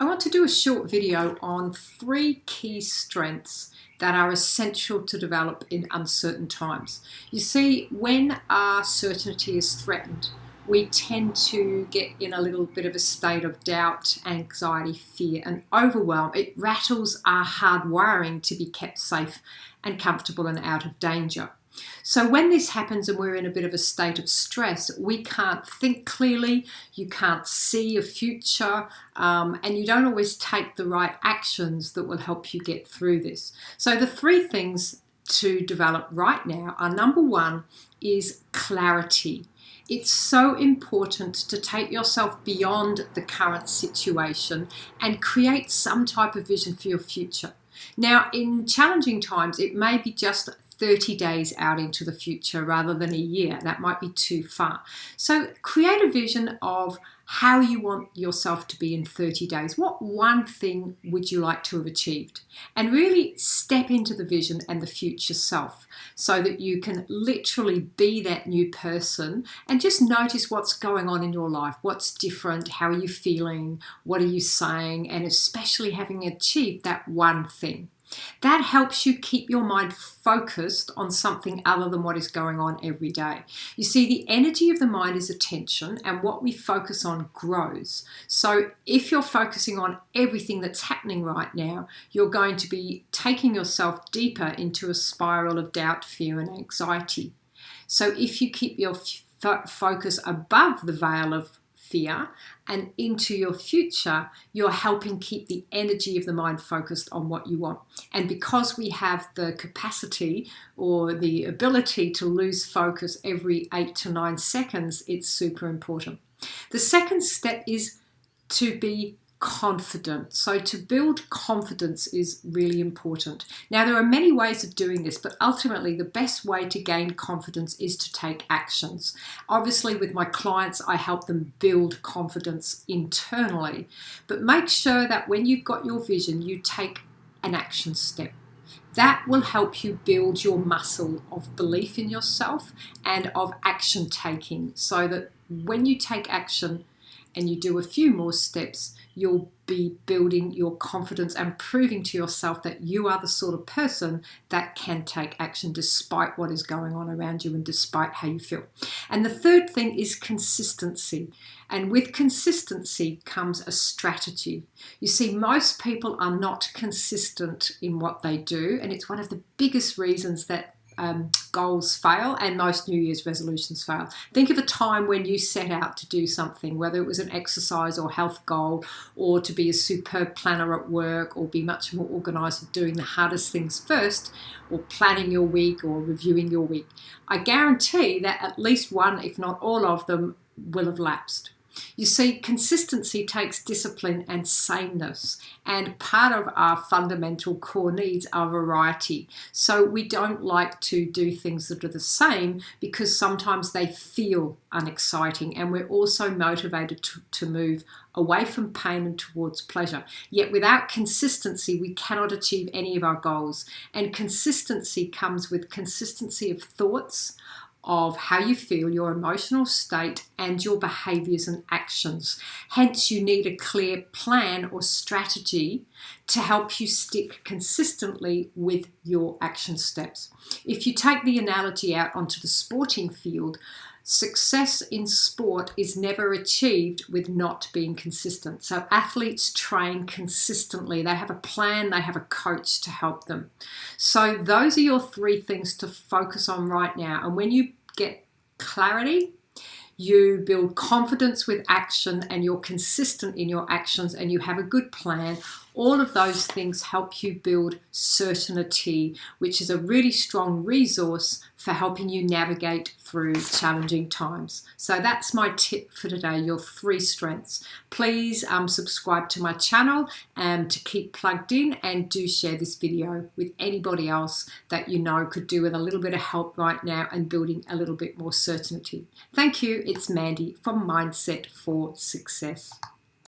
I want to do a short video on 3 key strengths that are essential to develop in uncertain times. You see, when our certainty is threatened, we tend to get in a little bit of a state of doubt, anxiety, fear, and overwhelm. It rattles our hard wiring to be kept safe and comfortable and out of danger. So when this happens and we're in a bit of a state of stress, we can't think clearly, you can't see a future, and you don't always take the right actions that will help you get through this. So the 3 things to develop right now are: number 1 is clarity. It's so important to take yourself beyond the current situation and create some type of vision for your future. Now, in challenging times, it may be just 30 days out into the future rather than a year. That might be too far. So create a vision of how you want yourself to be in 30 days. What one thing would you like to have achieved? And really step into the vision and the future self so that you can literally be that new person and just notice what's going on in your life, what's different, how are you feeling, what are you saying, and especially having achieved that one thing. That helps you keep your mind focused on something other than what is going on every day. You see, the energy of the mind is attention, and what we focus on grows. So if you're focusing on everything that's happening right now, you're going to be taking yourself deeper into a spiral of doubt, fear, and anxiety. So if you keep your focus above the veil of fear and into your future, you're helping keep the energy of the mind focused on what you want. And because we have the capacity or the ability to lose focus every 8 to 9 seconds, it's super important. The second step is to be confident. So to build confidence is really important. Now, there are many ways of doing this, but ultimately the best way to gain confidence is to take actions. Obviously, with my clients, I help them build confidence internally, but make sure that when you've got your vision, you take an action step. That will help you build your muscle of belief in yourself and of action taking, so that when you take action and you do a few more steps, you'll be building your confidence and proving to yourself that you are the sort of person that can take action despite what is going on around you and despite how you feel. And the third thing is consistency. And with consistency comes a strategy. You see, most people are not consistent in what they do, and it's one of the biggest reasons that goals fail and most New Year's resolutions fail. Think of a time when you set out to do something, whether it was an exercise or health goal, or to be a superb planner at work, or be much more organised with doing the hardest things first, or planning your week or reviewing your week. I guarantee that at least one, if not all of them, will have lapsed. You see, consistency takes discipline and sameness, and part of our fundamental core needs are variety. So we don't like to do things that are the same because sometimes they feel unexciting, and we're also motivated to move away from pain and towards pleasure. Yet without consistency, we cannot achieve any of our goals. And consistency comes with consistency of thoughts, of how you feel, your emotional state, and your behaviours and actions. Hence, you need a clear plan or strategy to help you stick consistently with your action steps. If you take the analogy out onto the sporting field, success in sport is never achieved with not being consistent. So athletes train consistently. They have a plan, they have a coach to help them. So those are your 3 things to focus on right now. And when you get clarity, you build confidence with action, and you're consistent in your actions, and you have a good plan. All of those things help you build certainty, which is a really strong resource for helping you navigate through challenging times. So that's my tip for today, your 3 strengths. Please subscribe to my channel to keep plugged in, and do share this video with anybody else that you know could do with a little bit of help right now and building a little bit more certainty. Thank you. It's Mandy from Mindset for Success.